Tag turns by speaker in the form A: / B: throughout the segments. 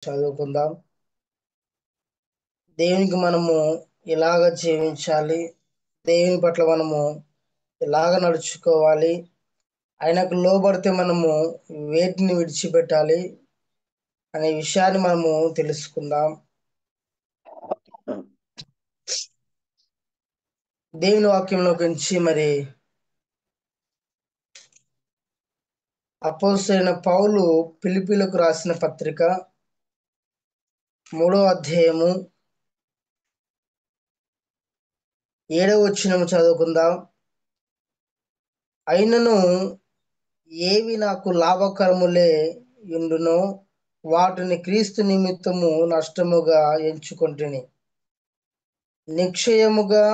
A: చదువుకుందాం. దేవునికి మనము ఎలాగ జీవించాలి, దేవుని పట్ల మనము ఎలాగ నడుచుకోవాలి, ఆయనకు లోబడితే మనము వేటిని విడిచిపెట్టాలి అనే విషయాన్ని మనము తెలుసుకుందాం. దేవుని వాక్యంలో గురించి అపోస్తలుడైన పౌలు ఫిలిప్పీలకు రాసిన పత్రిక 3వ అధ్యాయము 7వ వచనము చదువుకుందాం. అయినను ఏవి నాకు లాభకరములే యుండునో వాటిని క్రీస్తు నిమిత్తము నష్టముగా ఎంచుకొంటిని. నిశ్చయముగా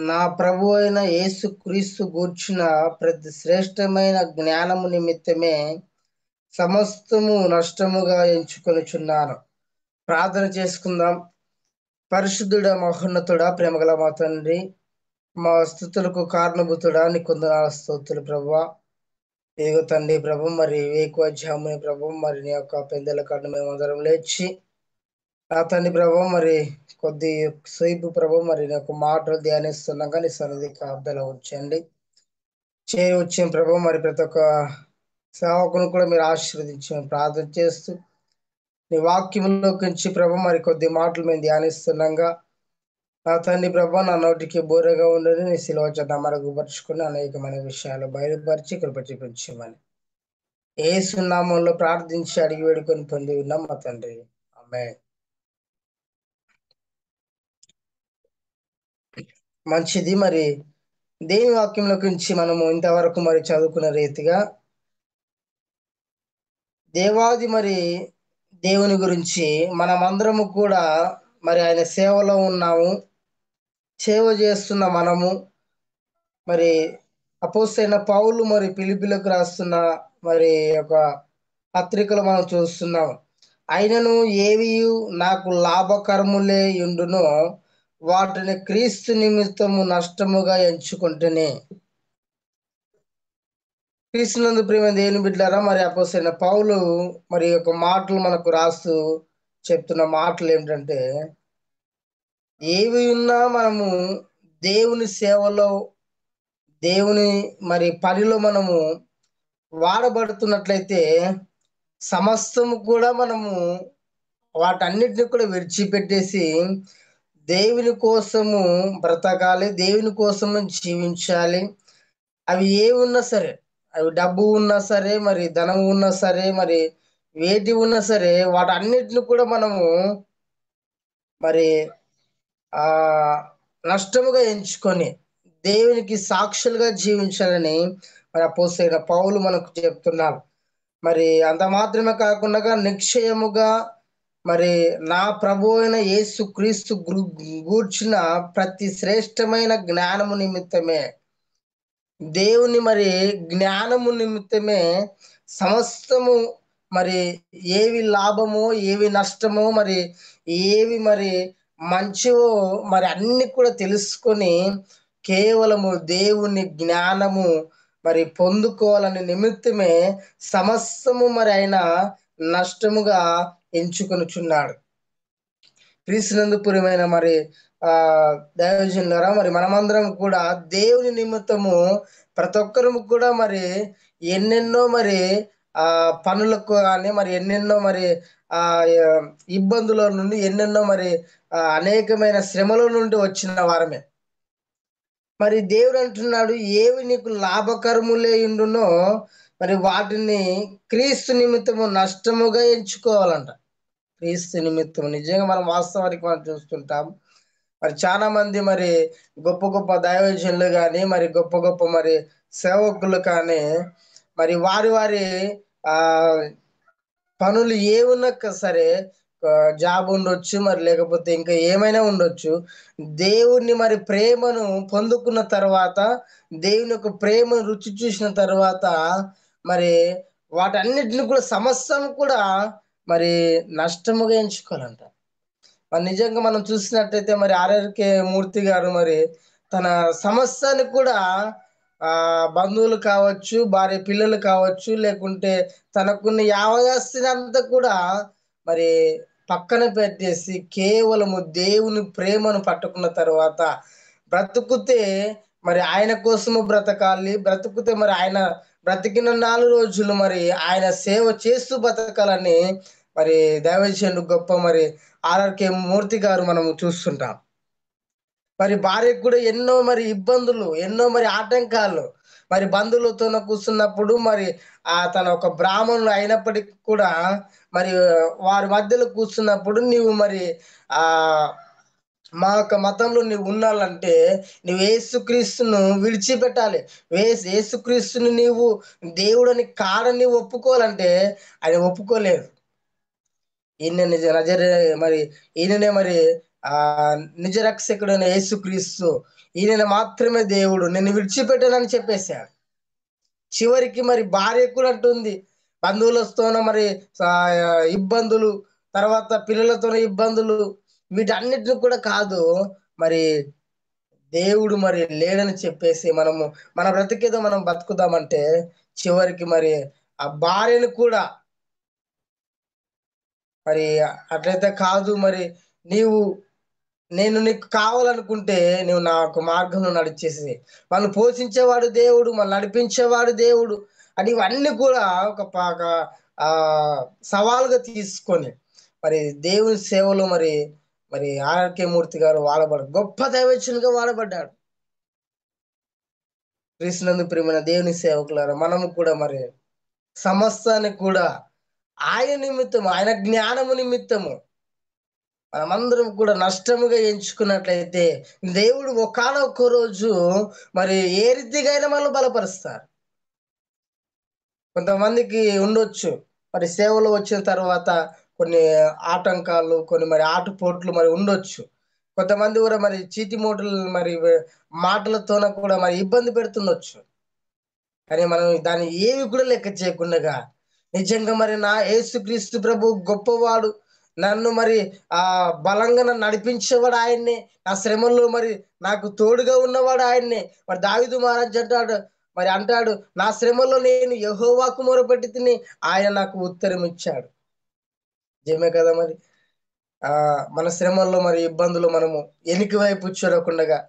A: నా ప్రభు అయిన యేసు క్రీస్తు గూర్చిన ప్రతి శ్రేష్టమైన జ్ఞానము నిమిత్తమే సమస్తము నష్టముగా ఎంచుకొనుచున్నాను. ప్రార్థన చేసుకుందాం. పరిశుద్ధుడ, మహోన్నతుడ, ప్రేమగల మా తండ్రి, మా స్తుతులకు కారణభూతుడా, నీ కొందనాల స్తోత్రులు ప్రభువా. ఇదిగో తండ్రి ప్రభు, వేకువ జాముని ప్రభు, నీ యొక్క పెద్దల కాడ మేమందరం లేచి నా తండ్రి ప్రభు కొద్ది సేపు ప్రభు నీ యొక్క మాటలు ధ్యానిస్తున్నాగా నీ సన్నిధి కాపుదల ఉంచండి. వచ్చిన ప్రభు ప్రతి ఒక్క సేవకును కూడా మీరు ఆశీర్వదించమని ప్రార్థన చేస్తూ నీ వాక్యంలోకి ప్రభు కొద్ది మాటలు మేము ధ్యానిస్తున్నాగా నా తండ్రి ప్రభు నా నోటికి బోరగా ఉండని నీ శిలువ చేత మరుగుపరుచుకుని అనేకమైన విషయాలు బయలుపరిచి కృప చూపించమని యేసు నామంలో ప్రార్థించి అడిగి వేడుకొని పొంది ఉన్నాం మా తండ్రి, ఆమేన్. మంచిది. దేవుని వాక్యంలో గురించి మనము ఇంతవరకు చదువుకున్న రీతిగా దేవాది దేవుని గురించి మనమందరము కూడా ఆయన సేవలో ఉన్నాము. సేవ చేస్తున్న మనము అపోస్తలుడైన పౌలు ఫిలిప్పీలకు రాస్తున్న ఒక పత్రికలు మనం చూస్తున్నాం. అయినను ఏవి నాకు లాభకరములే యుండునో వాటిని క్రీస్తు నిమిత్తము నష్టముగా ఎంచుకుంటేనే. క్రీస్తునందు ప్రేమ దేవుని బిడ్డలారా, అపోస్తలుడైన పౌలు ఒక మాటలు మనకు రాస్తూ చెప్తున్న మాటలు ఏమిటంటే, ఏవి ఉన్నా మనము దేవుని సేవలో దేవుని పనిలో మనము వాడబడుతున్నట్లయితే సమస్తము కూడా మనము వాటన్నిటిని కూడా విడిచిపెట్టేసి దేవుని కోసము బ్రతకాలి, దేవుని కోసము జీవించాలి. అవి ఏ ఉన్నా సరే, అవి డబ్బు ఉన్నా సరే, ధనం ఉన్నా సరే, వేటి ఉన్నా సరే, వాటన్నిటిని కూడా మనము ఆ నష్టముగా ఎంచుకొని దేవునికి సాక్షులుగా జీవించాలని అపోస్తలుడైన పౌలు మనకు చెప్తున్నారు. అంత మాత్రమే కాకుండా నిశ్చయముగా నా ప్రభు అయిన యేసు క్రీస్తు గూర్చిన ప్రతి శ్రేష్టమైన జ్ఞానము నిమిత్తమే, దేవుని జ్ఞానము నిమిత్తమే సమస్తము ఏవి లాభమో, ఏవి నష్టమో, ఏవి మంచివో అన్ని కూడా తెలుసుకొని కేవలము దేవుని జ్ఞానము పొందుకోవాలని నిమిత్తమే సమస్తము ఆయన నష్టముగా ఎంచుకొనుచున్నాడు. క్రీస్తునందు ప్రియమైన దైవజనులారా, మనమందరం కూడా దేవుని నిమిత్తము ప్రతి ఒక్కరు కూడా ఎన్నెన్నో పనులకు కానీ ఎన్నెన్నో ఆ ఇబ్బందుల నుండి, ఎన్నెన్నో అనేకమైన శ్రమల నుండి వచ్చిన వారమే. దేవుడు అంటున్నాడు, ఏవి నీకు లాభకరములే ఉండునో వాటిని క్రీస్తు నిమిత్తము నష్టముగా ఎంచుకోవాలంట. క్రీస్తు నిమిత్తం నిజంగా మనం వాస్తవానికి మనం చూస్తుంటాం. చాలా మంది గొప్ప గొప్ప దైవజనులు కానీ గొప్ప గొప్ప సేవకులు కానీ వారి వారి పనులు ఏమున్నా సరే, జాబ్ ఉండొచ్చు, లేకపోతే ఇంకా ఏమైనా ఉండొచ్చు, దేవుణ్ణి ప్రేమను పొందుకున్న తర్వాత, దేవుని యొక్క ప్రేమను రుచి చూసిన తర్వాత వాటన్నిటిని కూడా సమస్తం కూడా నష్టముగా ఎంచుకోవాలంట. నిజంగా మనం చూసినట్టయితే ఆర్ఆర్కే మూర్తి గారు తన సమస్యని కూడా బంధువులు కావచ్చు, భార్య పిల్లలు కావచ్చు, లేకుంటే తనకున్న యావదాస్తిని అంతా కూడా మరి పక్కన పెట్టేసి కేవలము దేవుని ప్రేమను పట్టుకున్న తర్వాత బ్రతుకుతే మరి ఆయన కోసము బ్రతకాలి. బ్రతుకుతే మరి ఆయన బ్రతికిన 4 రోజులు మరి ఆయన సేవ చేస్తూ బ్రతకాలని మరి దైవజనుడు గొప్ప మరి ఆర్ఆర్‌కే మూర్తి గారు మనము చూస్తుంటాం. మరి భార్యకు కూడా ఎన్నో మరి ఇబ్బందులు, ఎన్నో మరి ఆటంకాలు. మరి బంధువులతోన కూర్చున్నప్పుడు మరి తను ఒక బ్రాహ్మణుడు అయినప్పటికి కూడా మరి వారి మధ్యలో కూర్చున్నప్పుడు నీవు మరి ఆహ్, మా యొక్క మతంలో నీవు ఉండాలంటే నువ్వు యేసుక్రీస్తును విడిచిపెట్టాలి. యేసుక్రీస్తుని నీవు దేవుడని కాడని ఒప్పుకోవాలంటే ఆయన ఒప్పుకోలేదు. ఈయన మరి ఈయననే మరి నిజ రక్షకుడైన యేసుక్రీస్తు ఈయన మాత్రమే దేవుడు, నిన్ను విడిచిపెట్టానని చెప్పేశాడు. చివరికి మరి భార్య కూడా అంటుంది, బంధువులతోన మరి ఇబ్బందులు, తర్వాత పిల్లలతోన ఇబ్బందులు, వీటన్నిటిని కూడా కాదు మరి దేవుడు మరి లేడని చెప్పేసి మన బ్రతికేదో మనం బతుకుదామంటే చివరికి మరి ఆ భార్యను కూడా మరి అట్లయితే కాదు మరి నీవు నేను నీకు కావాలనుకుంటే నువ్వు నా ఒక మార్గంలో నడిచేసి వాళ్ళు పోషించేవాడు దేవుడు, మళ్ళీ నడిపించేవాడు దేవుడు అని ఇవన్నీ కూడా ఒక ఆ సవాలుగా తీసుకొని మరి దేవుని సేవలో మరి మరి ఆర్కే మూర్తి గారు గొప్ప దైవజనునిగా వాడబడ్డాడు. క్రీస్తునందు ప్రియమైన దేవుని సేవకులారా, మనము కూడా మరి సమస్తాన్ని కూడా ఆయన నిమిత్తము, ఆయన జ్ఞానము నిమిత్తము మనమందరం కూడా నష్టముగా ఎంచుకున్నట్లయితే దేవుడు ఒకానొక రోజు మరి ఏ రీతిగా అయినా మనల్ని బలపరుస్తారు. కొంతమందికి ఉండొచ్చు మరి సేవలో వచ్చిన తర్వాత కొన్ని ఆటంకాలు, కొన్ని మరి ఆటుపోట్లు మరి ఉండొచ్చు. కొంతమంది కూడా మరి చీటి మోటులు మరి మాటలతోన కూడా మరి ఇబ్బంది పెడుతుండొచ్చు. కానీ మనం దాన్ని ఏవి కూడా లెక్క చేయకుండగా నిజంగా మరి నా యేసుక్రీస్తు ప్రభు గొప్పవాడు. నన్ను మరి బలంగా నన్ను నడిపించేవాడు ఆయన్నే. నా శ్రమల్లో మరి నాకు తోడుగా ఉన్నవాడు ఆయన్నే. మరి దావీదు మహారాజు అంటాడు, నా శ్రమలో నేను యెహోవాకు మొరపెట్టి తిని ఆయన నాకు ఉత్తరం ఇచ్చాడు. నిజమే కదా మరి. మన శ్రమల్లో మరి ఇబ్బందులు మనము ఎనికి వైపు చూడకుండగా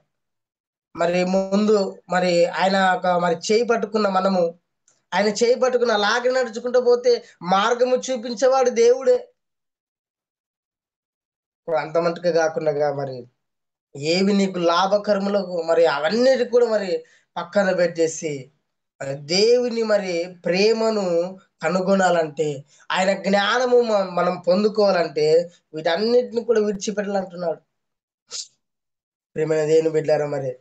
A: మరి ముందు మరి ఆయన మరి చేయి పట్టుకున్న మనము ఆయన చేయి పట్టుకుని అలాగే నడుచుకుంటూ పోతే మార్గము చూపించేవాడు దేవుడే. అంత మట్టుకే కాకుండా మరి ఏవి నీకు లాభకరములకు మరి అవన్నిటి కూడా మరి పక్కన పెట్టేసి మరి దేవుని మరి ప్రేమను కనుగొనాలంటే ఆయన జ్ఞానము మనం పొందుకోవాలంటే వీటన్నిటిని కూడా విడిచిపెట్టాలంటున్నాడు. ప్రేమైన దేవుని బిడ్డారా, మరి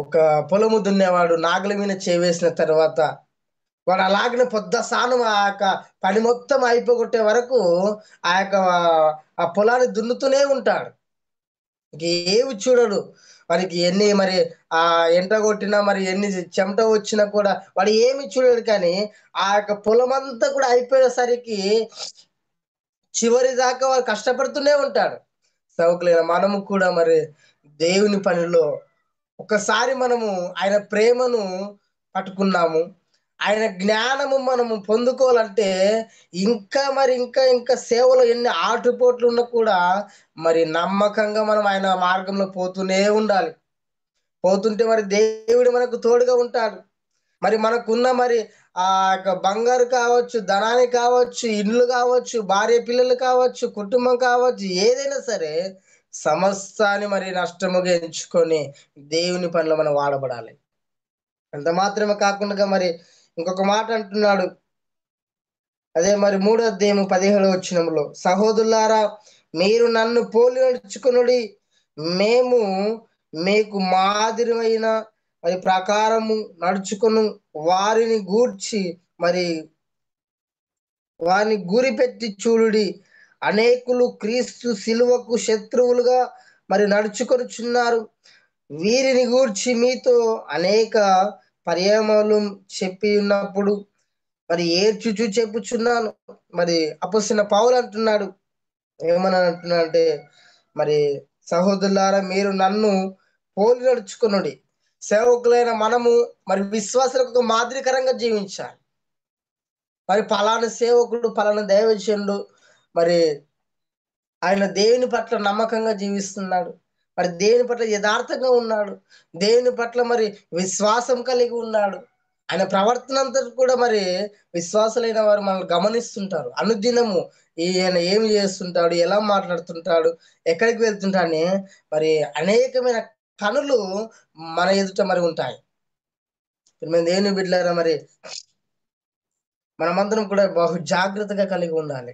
A: ఒక పొలము దున్నేవాడు నాగలి మీద చేవేసిన తర్వాత వాడు అలాగనే పొద్దసానం ఆ యొక్క పని మొత్తం అయిపోగొట్టే వరకు ఆ యొక్క ఆ పొలాన్ని దున్నుతూనే ఉంటాడు. ఏమి చూడడు. వానికి ఎన్ని మరి ఎంట కొట్టినా మరి ఎన్ని చెమట వచ్చినా కూడా వాడు ఏమి చూడడు. కానీ ఆ యొక్క పొలమంతా కూడా అయిపోయేసరికి చివరి దాకా వాడు కష్టపడుతూనే ఉంటాడు. సౌకులైన మనము కూడా మరి దేవుని పనిలో ఒకసారి మనము ఆయన ప్రేమను పట్టుకున్నాము, ఆయన జ్ఞానము మనము పొందుకోవాలంటే ఇంకా మరి ఇంకా సేవలో ఎన్ని ఆటుపోట్లు ఉన్నా కూడా మరి నమ్మకంగా మనం ఆయన మార్గంలో పోతూనే ఉండాలి. పోతుంటే మరి దేవుడు మనకు తోడుగా ఉంటాడు. మరి మనకున్న మరి యొక్క బంగారు కావచ్చు, ధనాన్ని కావచ్చు, ఇల్లు కావచ్చు, భార్య పిల్లలు కావచ్చు, కుటుంబం కావచ్చు, ఏదైనా సరే సమస్తాన్ని మరి నష్టముగా ఎంచుకొని దేవుని పనిలో మనం వాడబడాలి. అంత మాత్రమే కాకుండా మరి ఇంకొక మాట అంటున్నాడు. అదే మరి 3వ అధ్యాయం 17వ వచనంలో, సహోదరులారా మీరు నన్ను పోలి నడుచుకొనుడి, మేము మీకు మాదిరిమైన మరి ప్రకారము నడుచుకొను వారిని గూర్చి మరి వారిని గురిపెట్టి చూడుడి. అనేకులు క్రీస్తు శిలువకు శత్రువులుగా మరి నడుచుకొనుచున్నారు. వీరిని గూర్చి మీతో అనేక పర్యాయములు చెప్పి ఉన్నప్పుడు మరి ఏడ్చుచు చెప్పుచున్నాను. మరి అపొస్తలుడైన పౌలు అంటున్నాడు, ఏమని అంటున్నాడంటే, మరి సహోదరులారా మీరు నన్ను పోలి నడుచుకొనుడి. సేవకులైన మనము మరి విశ్వాసులకు ఒక మాదిరికరంగా జీవించాలి. మరి పలానా సేవకుడు, పలానా దైవజనుడు మరి ఆయన దేవుని పట్ల నమ్మకంగా జీవిస్తున్నాడు. మరి దేవుని పట్ల యథార్థంగా ఉన్నాడు. దేవుని పట్ల మరి విశ్వాసం కలిగి ఉన్నాడు. ఆయన ప్రవర్తన అంతా కూడా మరి విశ్వాసులైన వారు మనల్ని గమనిస్తుంటారు. అనుదినము ఈయన ఏమి చేస్తుంటాడు, ఎలా మాట్లాడుతుంటాడు, ఎక్కడికి వెళ్తుంటాడని మరి అనేకమైన కనులు మన ఎదుట మరి ఉంటాయి. మేము దేవుని బిడ్డలారా మరి మనమందరం కూడా బహు జాగ్రత్తగా కలిగి ఉండాలి.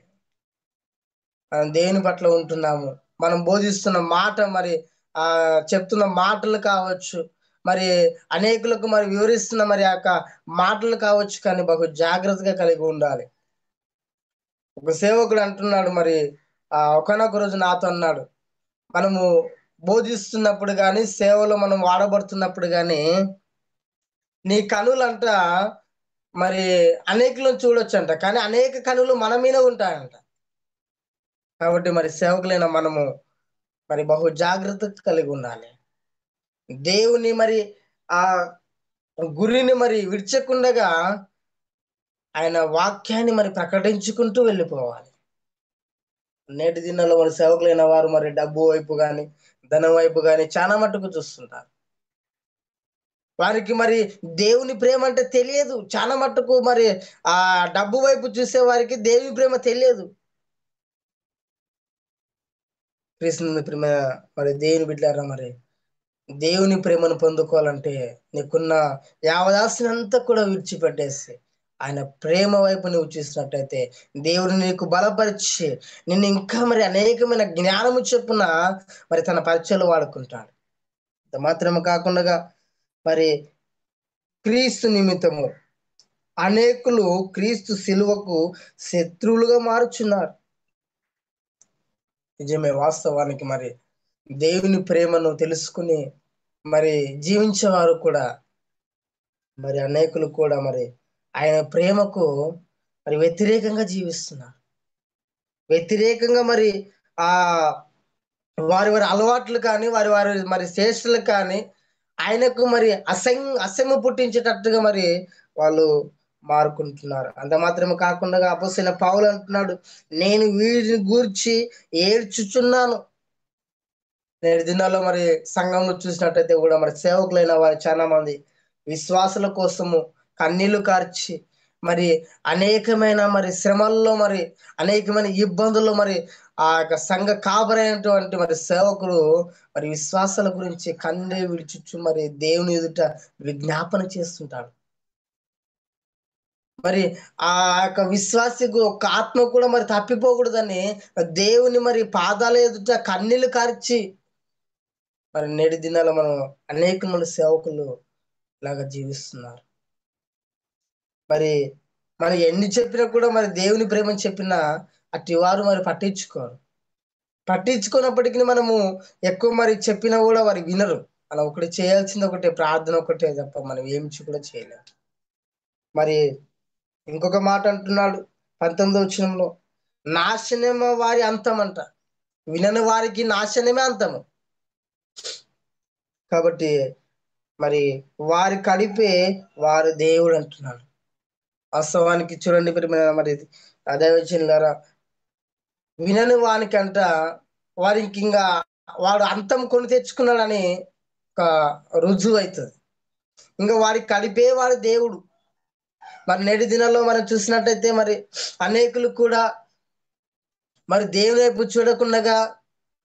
A: మనం దేవుని పట్ల ఉంటున్నాము. మనం బోధిస్తున్న మాట మరి చెప్తున్న మాటలు కావచ్చు, మరి అనేకులకు మరి వివరిస్తున్న మరి ఆ యొక్క మాటలు కావచ్చు, కానీ బహు జాగ్రత్తగా కలిగి ఉండాలి. ఒక సేవకుడు అంటున్నాడు మరి ఒకానొక రోజు నాతో అన్నాడు, మనము బోధిస్తున్నప్పుడు గాని, సేవలో మనం వాడబడుతున్నప్పుడు గాని, నీ కనులంట మరి అనేకులను చూడొచ్చంట. కానీ అనేక కనులు మన మీద ఉంటాయంట. కాబట్టి మరి సేవకులైన మనము మరి బహు జాగ్రత్త కలిగి ఉండాలి. దేవుని మరి ఆ గురిని మరి విడిచకుండగా ఆయన వాక్యాన్ని మరి ప్రకటించుకుంటూ వెళ్ళిపోవాలి. నేటి దినాల్లో మరి సేవకులైన వారు మరి డబ్బు వైపు గాని, ధనం వైపు గాని చాలా మట్టుకు చూస్తుంటారు. వారికి మరి దేవుని ప్రేమ అంటే తెలియదు. చాలా మట్టుకు మరి ఆ డబ్బు వైపు చూసే వారికి దేవుని ప్రేమ తెలియదు. క్రీస్తునందు ప్రేమ మరి దేవుని బిడ్డలారా మరి దేవుని ప్రేమను పొందుకోవాలంటే నీకున్న యావదాస్తినంతా కూడా విడిచిపెట్టేసి ఆయన ప్రేమ వైపు నువ్వు చూసినట్టయితే దేవుడు నీకు బలపరిచి నిన్ను ఇంకా మరి అనేకమైన జ్ఞానము చొప్పున మరి తన పరిచయలు వాడుకుంటాడు. అంత మాత్రమే కాకుండా మరి క్రీస్తు నిమిత్తము అనేకులు క్రీస్తు శిలువకు శత్రువులుగా మారుచున్నారు. నిజమే, వాస్తవానికి మరి దేవుని ప్రేమను తెలుసుకుని మరి జీవించేవారు కూడా మరి అనేకులు కూడా మరి ఆయన ప్రేమకు మరి వ్యతిరేకంగా జీవిస్తున్నారు. వ్యతిరేకంగా మరి ఆ వారి వారి అలవాట్లు కానీ, వారి వారి మరి చేష్టలు కానీ ఆయనకు మరి అసహ్యం పుట్టించేటట్టుగా మరి వాళ్ళు మారుకుంటున్నారు. అంత మాత్రమే కాకుండా అపోస్తలుడైన పౌలు అంటున్నాడు, నేను వీరిని గూర్చి ఏడ్చుచున్నాను. నేటి దినాల్లో మరి సంఘంలో చూసినట్టయితే కూడా మరి సేవకులైన వారు చాలా మంది విశ్వాసుల కోసము కన్నీళ్లు కార్చి మరి అనేకమైన మరి శ్రమల్లో మరి అనేకమైన ఇబ్బందుల్లో మరి ఆ యొక్క సంఘ కాపరైనటువంటి మరి సేవకుడు మరి విశ్వాసాల గురించి కన్నీరు విడిచుచు మరి దేవుని ఎదుట విజ్ఞాపన చేస్తుంటాడు. మరి ఆ యొక్క విశ్వాసికు ఒక ఆత్మ కూడా మరి తప్పిపోకూడదని దేవుని మరి పాదాల ఎదుట కన్నీళ్లు కార్చి మరి నేటి దినాల్లో మనం అనేక మంది సేవకులు ఇలాగా జీవిస్తున్నారు. మరి మనం ఎన్ని చెప్పినా కూడా మరి దేవుని ప్రేమని చెప్పినా అట్టి వారు మరి పట్టించుకోరు. పట్టించుకున్నప్పటికీ మనము ఎక్కువ మరి చెప్పినా కూడా వారు వినరు. అలా ఒకటి చేయాల్సింది ఒకటే, ప్రార్థన ఒకటే తప్ప మనం ఏమి కూడా చేయలేము. మరి ఇంకొక మాట అంటున్నాడు 19వ వచనంలో, నాశనమే వారి అంతమంట. వినని వారికి నాశనమే అంతము. కాబట్టి మరి వారి కడిపే వారు దేవుడు అంటున్నాడు. వాస్తవానికి చూడండి మరి అదే వచ్చిందారా, వినని వానికంట వారికి ఇంకా వాడు అంతం కొని తెచ్చుకున్నాడని ఒక రుజువు అవుతుంది. ఇంకా వారికి కడిపే వాడు దేవుడు. మరి నేటి దినాల్లో మనం చూసినట్టయితే మరి అనేకులు కూడా మరి దేవుని వైపు చూడకుండా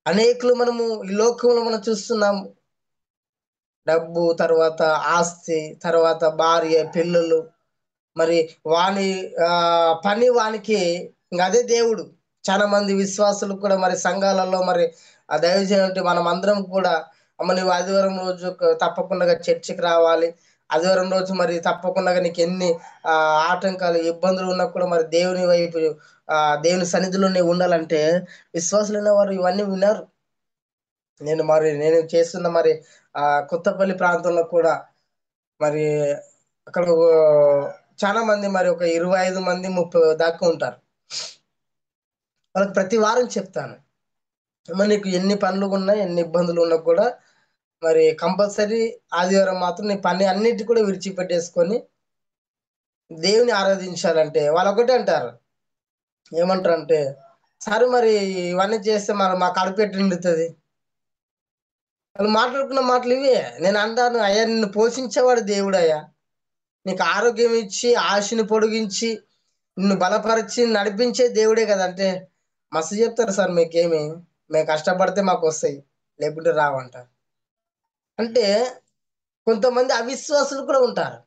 A: అనేకులు మనము ఈ లోకంలో మనం చూస్తున్నాము. డబ్బు, తర్వాత ఆస్తి, తర్వాత భార్య, పిల్లలు, మరి వాని పని వానికి ఇంకా అదే దేవుడు. చాలా మంది విశ్వాసులు కూడా మరి సంఘాలలో మరి ఆ దైవజనుడు మనం అందరం కూడా అమ్మ నువ్వు ఆదివారం రోజు తప్పకుండా చర్చికి రావాలి, ఆదివారం రోజు మరి తప్పకుండా నీకు ఎన్ని ఆటంకాలు ఇబ్బందులు ఉన్నా కూడా మరి దేవుని వైపు దేవుని సన్నిధిలోనే ఉండాలంటే విశ్వాసులైన వారు ఇవన్నీ విన్నారు. నేను చేస్తున్న మరి కొత్తపల్లి ప్రాంతంలో కూడా మరి అక్కడ చాలా మంది మరి ఒక 25 మంది 30 దాకా ఉంటారు. వాళ్ళకి ప్రతి వారం చెప్తాను, మరి నీకు ఎన్ని పనులు ఉన్నా ఎన్ని ఇబ్బందులు ఉన్నా కూడా మరి కంపల్సరీ ఆదివారం మాత్రం నీ పని అన్నిటి కూడా విడిచిపెట్టేసుకొని దేవుని ఆరాధించాలంటే వాళ్ళు ఒకటే అంటారు. ఏమంటారంటే, "సారు మరి ఇవన్నీ చేస్తే మరి మా కడుపు ఎట్ట నిండుతది?" వాళ్ళు మాట్లాడుకున్న మాటలు ఇవే. నేను అంటాను, "అయ్యా నిన్ను పోషించేవాడు దేవుడయ్యా. నీకు ఆరోగ్యం ఇచ్చి, ఆయుష్‌ని పొడిగించి, నిన్ను బలపరిచి, నడిపించే దేవుడే కదా!" అంటే, మస్తు చెప్తారు సార్ మీకేమి. మేము కష్టపడితే మాకొస్తాయి. లేకుంటే రావంటారు. అంటే కొంతమంది అవిశ్వాసులు కూడా ఉంటారు.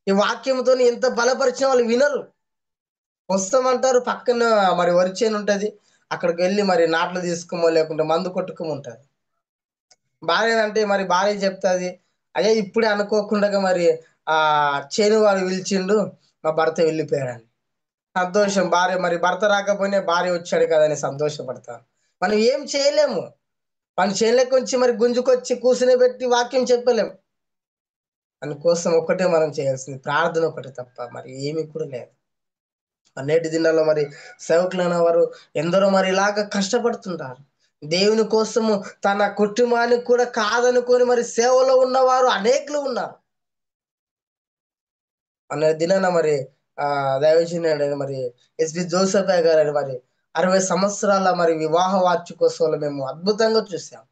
A: ఈ వాక్యంతోని ఎంత బలపరిచినా వాళ్ళు వినరు. వస్తామంటారు, పక్కన మరి వరి చేనుంటది. అక్కడికెళ్ళి మరి నాట్లు తీసుకోమో, లేకుంటే మందు కొట్టుకోమంటారు. భార్యనంటే మరి భార్య చెప్తది, "అయ్యా! ఇప్పుడే అనుకోకుండాగా మరి చేను వాడు పిలిచిండు. మా భర్త వెళ్ళిపోయాడని." సంతోషం భార్య మరి భర్త రాకపోయినా భార్య వచ్చాడు కదా! అని సంతోషపడతాం. మనం ఏం చేయలేము. మన చేనులోకొచ్చి మరి గుంజుకొచ్చి కూర్చొనబెట్టి వాక్యం చెప్పలేం. అందుకోసం ఒక్కటే మనం చేయాల్సింది ప్రార్థన ఒకటే తప్ప మరి ఏమి కూడా లేదు. నేటి దినాల్లో మరి సేవకులైన వారు ఎందరో మరి ఇలాగ కష్టపడుతుంటారు. దేవుని కోసము తన కుటుంబానికి కూడా కాదనుకోని మరి సేవలో ఉన్నవారు అనేకులు ఉన్నారు. మొన్న దినాన మరి దైవజనుడైన మరి ఎస్‌బి జోసెఫయ్య గారని మరి 60 సంవత్సరాల మరి వివాహ వార్షికోత్సవాలు మేము అద్భుతంగా చూసాం.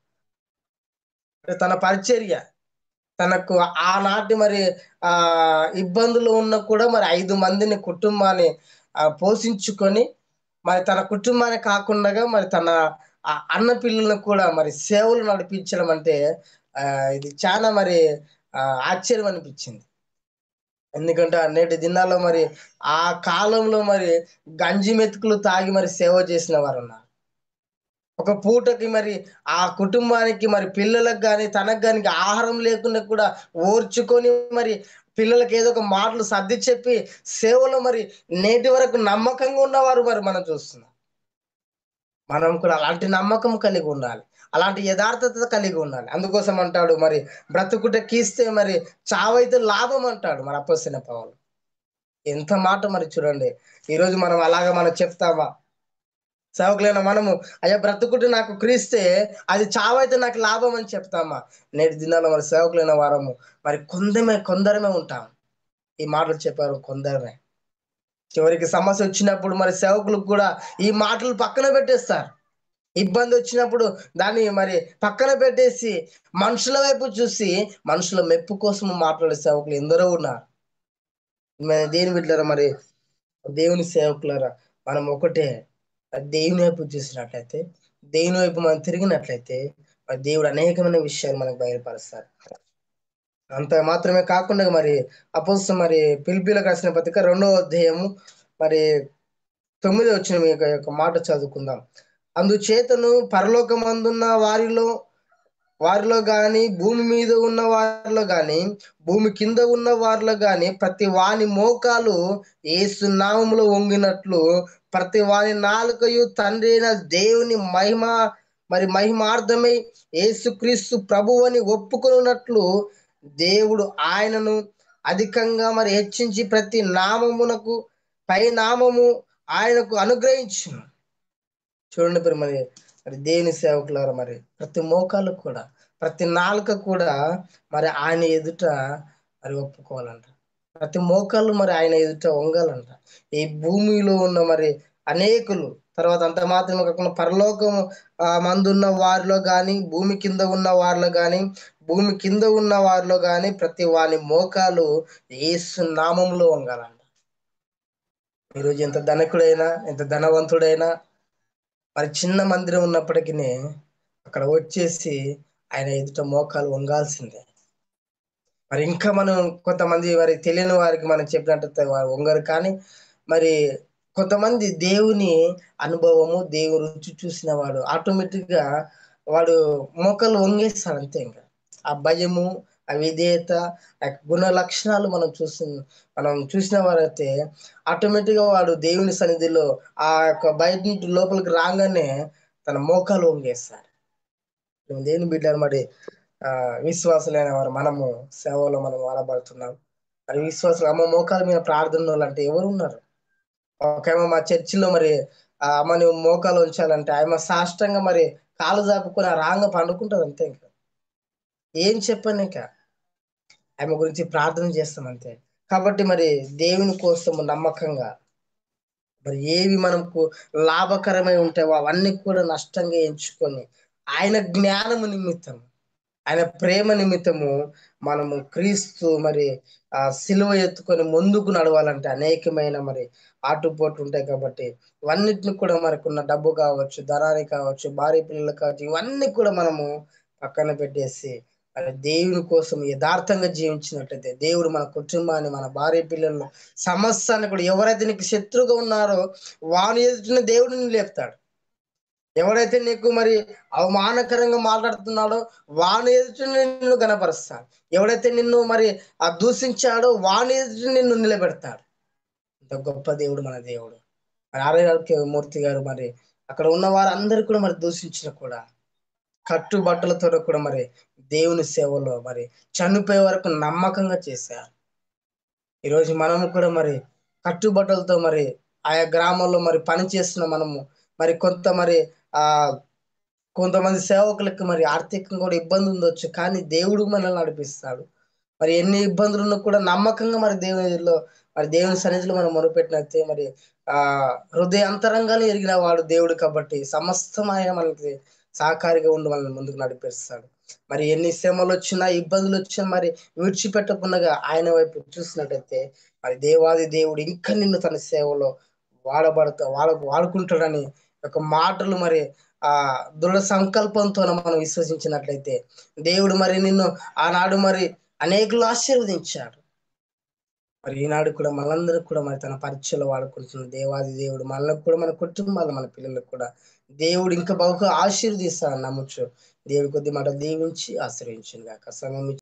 A: అంటే తన పరిచర్య తనకు ఆనాటి మరి ఇబ్బందులు ఉన్నా కూడా మరి 5 మందిని కుటుంబాన్ని పోషించుకొని మరి తన కుటుంబాన్ని కాకుండగా మరి తన అన్న పిల్లలను కూడా మరి సేవలు నడిపించడం అంటే ఇది చానా మరి ఆశ్చర్యం అనిపించింది. ఎందుకంటే నేటి దినాల్లో మరి ఆ కాలంలో మరి గంజి మెతుకులు తాగి మరి సేవ చేసిన వారున్నారు. ఒక పూటకి మరి ఆ కుటుంబానికి మరి పిల్లలకు గాని, తనకు గాని ఆహారం లేకుండా కూడా ఓర్చుకొని మరి పిల్లలకి ఏదో ఒక మాటలు సర్ది చెప్పి సేవలో మరి నేటి వరకు నమ్మకంగా ఉన్నవారు మరి మనం చూస్తున్నాం. మనం కూడా అలాంటి నమ్మకం కలిగి ఉండాలి. అలాంటి యథార్థత కలిగి ఉండాలి. అందుకోసం అంటాడు మరి బ్రతుకుట కీస్తే మరి చావైతే లాభం అంటాడు మరి అపోస్తలుడైన పౌలు. ఎంత మాట మరి చూడండి. ఈరోజు మనం అలాగా మనం చెప్తామా? సేవకులైన మనము అయ్యా బ్రతుకుట నాకు క్రీస్తే అది చావైతే నాకు లాభం అని చెప్తామా? నేటి దినాల్లో మరి సేవకులైన వారము మరి కొందరమే ఉంటాం. ఈ మాటలు చెప్పారు కొందరమే. చివరికి సమస్యొచ్చినప్పుడు మరి సేవకులకు కూడా ఈ మాటలు పక్కన పెట్టేస్తారు. ఇబ్బందొచ్చినప్పుడు దాన్ని మరి పక్కన పెట్టేసి, మనుషుల వైపు చూసి, మనుషుల మెప్పు కోసం మాట్లాడే సేవకులు ఎందరో ఉన్నారు. మరి దేని బిడ్డలారా మరి దేవుని సేవకులారా మనం ఒకటే దేవుని వైపు చూసినట్లయితే, దేవుని వైపు మనం తిరిగినట్లయితే, మరి దేవుడు అనేకమైన విషయాలు మనకు బయలుపరుస్తారు. అంత మాత్రమే కాకుండా మరి మరి ఫిలిప్పీయులకు రాసిన పత్రిక 2వ అధ్యాయము మరి 9వ వచనం యొక్క మాట చదువుకుందాం. అందుచేతను పరలోకమందున్న వారిలో గాని, భూమి మీద ఉన్న వారిలో గాని, భూమి కింద ఉన్న వారిలో గాని, ప్రతి వాని మోకాలు యేసు నామములో వంగినట్లు, ప్రతి వాని నాలుకయు తండ్రి అయిన దేవుని మహిమార్థమై యేసుక్రీస్తు ప్రభువని ఒప్పుకొనున్నట్లు దేవుడు ఆయనను అధికంగా మరి హెచ్చించి ప్రతి నామమునకు పై నామము ఆయనకు అనుగ్రహించును. చూడండి మరి దేవుని సేవకులారా మరి ప్రతి మోకాలు కూడా, ప్రతి నాలుక కూడా మరి ఆయన ఎదుట మరి ఒప్పుకోవాలంట. ప్రతి మోకాళ్ళు మరి ఆయన ఎదుట వంగాలంట. ఈ భూమిలో ఉన్న మరి అనేకులు తర్వాత అంత మాత్రమే కాకుండా పరలోకము మందున్న వారిలో గాని, భూమి కింద ఉన్న వారిలో గాని, భూమి కింద ఉన్న వారిలో గాని ప్రతి వాని మోకాలు యేసు నామములో వంగాలంట. ఈరోజు ఎంత ధనికుడైనా, ఎంత ధనవంతుడైనా మరి చిన్న మందిరం ఉన్నప్పటికిని అక్కడ వచ్చేసి ఆయన ఎదుట మోకాలు వంగాల్సిందే. మరి ఇంకా మనం కొంతమంది మరి తెలియని వారికి మనం చెప్పినట్టయితే వారు వంగరు. కానీ మరి కొంతమంది దేవుని అనుభవము, దేవుని రుచి చూసిన వాడు ఆటోమేటిక్‌గా వాడు మోకాలు వంగేస్తాడు అంతే ఇంక. ఆ భయము, ఆ విధేయత, ఆ గుణ లక్షణాలు మనం చూసిన వారైతే ఆటోమేటిక్‌గా వాడు దేవుని సన్నిధిలో ఆ యొక్క బయట నుంచి లోపలికి రాంగానే తన మోకాలు వంగేస్తాడు. దేవుని బిడ్డలు మరి విశ్వాసులైన వారు మనము సేవలో మనం వాడబడుతున్నాం. మరి విశ్వాసులు అమ్మ మోకాళ్ళ మీద ప్రార్థనోళ్ళంటే ఎవరున్నారు? ఒకామె మా చర్చిలో మరి అమ్మ నువ్వు మోకాలు ఉంచాలంటే ఆమె సాష్టంగా మరి కాళ్ళు చాపుకొని ఆ రాంగ పండుకుంటది అంతే ఇంక. ఏం చెప్పనిక. ఆమె గురించి ప్రార్థన చేస్తాం అంతే. కాబట్టి మరి దేవుని కోసము నమ్మకంగా మరి ఏవి మనకు లాభకరమై ఉంటాయో అవన్నీ కూడా నష్టంగా ఎంచుకొని ఆయన జ్ఞానము నిమిత్తం ఆయన ప్రేమ నిమిత్తము మనము క్రీస్తు మరి సిలువ ఎత్తుకొని ముందుకు నడవాలంటే అనేకమైన మరి ఆటుపోట్లు ఉంటాయి కాబట్టి ఇవన్నిటిని కూడా మనకున్న డబ్బు కావచ్చు, ధనాన్ని కావచ్చు, భార్య పిల్లలు కావచ్చు, ఇవన్నీ కూడా మనము పక్కన పెట్టేసి మరి దేవుని కోసం యథార్థంగా జీవించినట్లయితే దేవుడు మన కుటుంబాన్ని, మన భార్య పిల్లలను, సమస్తాన్ని కూడా ఎవరైతే నీకు శత్రువుగా ఉన్నారో వాని ఎదుటిన దేవుడు నిన్ను లేపుతాడు. ఎవడైతే నీకు మరి అవమానకరంగా మాట్లాడుతున్నాడో వాని ఎదుట నిన్ను గనపరుస్తాడు. ఎవడైతే నిన్ను మరి దూషించాడో వాని ఎదుట నిన్ను నిలబెడతాడు. ఇంత గొప్ప దేవుడు మన దేవుడు. మరి ఆర్య మూర్తి గారు మరి అక్కడ ఉన్న వారందరూ కూడా మరి దూషించిన కూడా కట్టుబట్టలతో కూడా మరి దేవుని సేవలో మరి చనిపోయే వరకు నమ్మకంగా చేశారు. ఈరోజు మనము కూడా మరి కట్టుబట్టలతో మరి ఆయా గ్రామాల్లో మరి పని చేస్తున్న మనము మరి కొంత మరి ఆ కొంతమంది సేవకులకు మరి ఆర్థికంగా కూడా ఇబ్బంది ఉండొచ్చు. కానీ దేవుడు మనల్ని నడిపిస్తాడు. మరి ఎన్ని ఇబ్బందులున్నా కూడా నమ్మకంగా మరి దేవునిలో మరి దేవుని సన్నిధిలో మనం మొరుపెట్టినైతే మరి హృదయ అంతరంగాన్ని ఎరిగిన వాడు దేవుడు కాబట్టి సమస్తం ఆయన మనకి సహకారిగా ఉండి మనల్ని ముందుకు నడిపిస్తాడు. మరి ఎన్ని శ్రమలు వచ్చినా, ఇబ్బందులు వచ్చినా మరి విడిచిపెట్టకుండా ఆయన వైపు చూసినట్టయితే మరి దేవాది దేవుడు ఇంకా నిన్ను తన సేవలో వాడుకుంటాడని ఒక మాటలు మరి ఆ దృఢ సంకల్పంతో మనం విశ్వసించినట్లయితే దేవుడు మరి నిన్ను ఆనాడు మరి అనేకులు ఆశీర్వదించాడు. మరి ఈనాడు కూడా మనందరూ కూడా మరి తన పరీక్షలో వాడుకుంటున్న దేవాది దేవుడు మనకు కూడా, మన కుటుంబాలు, మన పిల్లలకు కూడా దేవుడు ఇంకా బహుగా ఆశీర్వదిస్తాడని నమ్మొచ్చు. దేవుడి కొద్ది మాట దీవించి ఆశ్రయించును గాక. సమయం